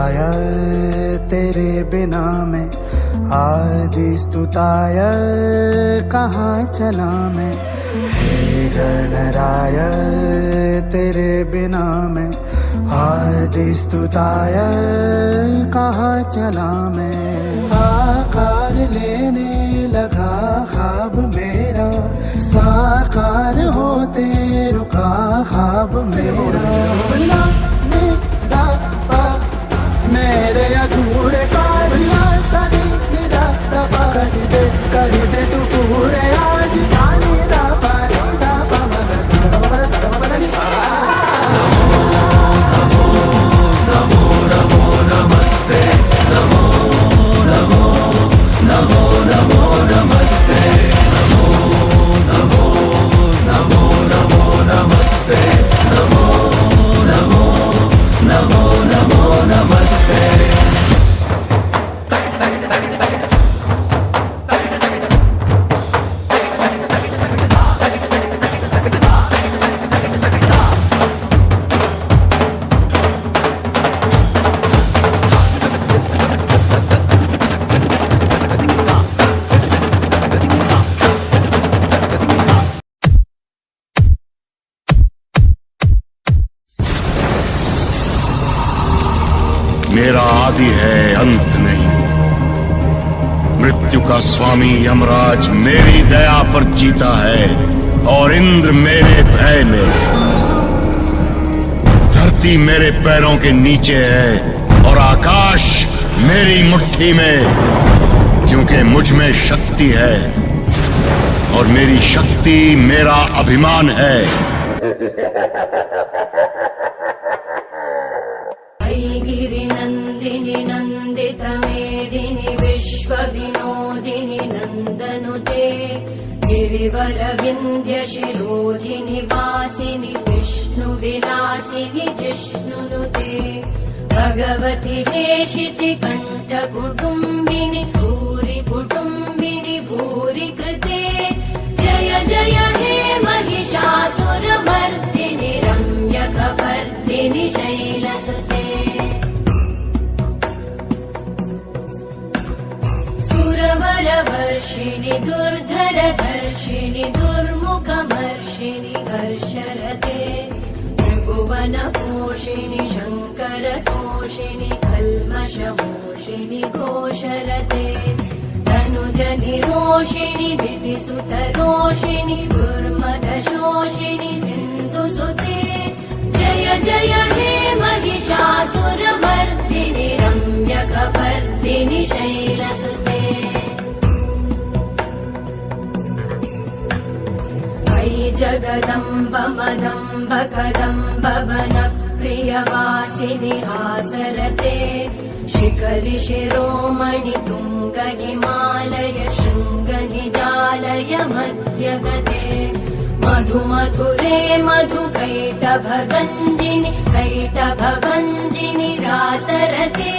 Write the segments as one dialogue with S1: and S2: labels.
S1: गणराय तेरे बिना मैं आदि स्तुताय कहाँ चला मैं। हे गणराय तेरे बिना मैं आदि स्तुताय कहाँ चला मैं। आकार लेने लगा ख्वाब मेरा, साकार होते रुका ख्वाब मेरा। मेरे अधूरे कार्य कर दे तू पूरे आज। सानी दा पा दा पा मगा सा दा पा सा दा पा नी पा। नमो नमो नमो नमस्ते, नमो नमो नमो नमो नमस्ते, नमो नमो नमो नमो नमस्ते, नमो नमो नमो नमो नमस्ते।
S2: मेरा आदि है अंत नहीं। मृत्यु का स्वामी यमराज मेरी दया पर जीता है और इंद्र मेरे भय में। धरती मेरे पैरों के नीचे है और आकाश मेरी मुट्ठी में, क्योंकि मुझ में शक्ति है और मेरी शक्ति मेरा अभिमान है।
S3: गिरिनन्दिनि नन्दित मेदिनि विश्वविनोदिनि नन्दनुते। गिरिवर विन्ध्य शिरोधिनि वासिनि विष्णुविलासिनि जिष्णुनुते। भगवति हेशिति कण्ठ कुटुम्बिनि भूरि कुटुम्बिनि भूरि कृते। जय जय हे महिषासुरमर्दिनि रम्यकपर्दिनि शैलसुते। वर्षिणि दुर्धरधर्षिणि दुर्मुखमर्षिणि हर्षरते। त्रिभुवनपोषिणि शङ्करतोषिणि कल्मषमोषिणि घोषरते। तनुजनिरोषिणि दितिसुतरोषिणि दुर्मदशोषिणि सिन्धुसुते। जय जय हे महिषासुरमर्दिनि रम्यकपर्दिनि शैलसुते। जगदम्ब मदम्ब कदम्ब वनप्रियवासिनि हासरते। शिखरि शिरोमणि तुङ्ग हिमालय शृङ्ग निजालय मध्यगते। मधु मधुरे मधु कैटभगञ्जिनि कैटभभञ्जिनि रासरते।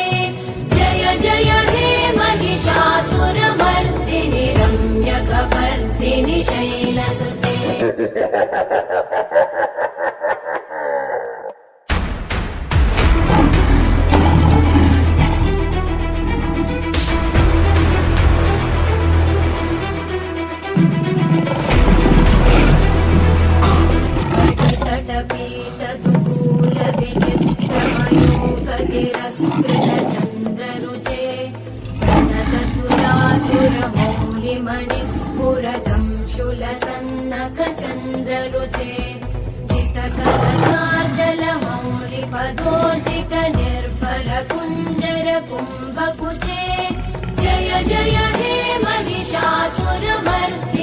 S3: जय जय हे महिषासुरमर्दिनि रम्यकपर्दिनि शैलसुते। तटपीतदुकूलविचित्रमयूखगिरस्कृतचन्द्ररुचे। धनतसुरासुरमौलिमणिस्फुरदं शूलसन्नखचन्द्ररुचे। जितकरताचलमौलिपदोर्जित निर्भर कुञ्जर कुम्भकुचे। जय जय हे महिषासुरमर्दिनि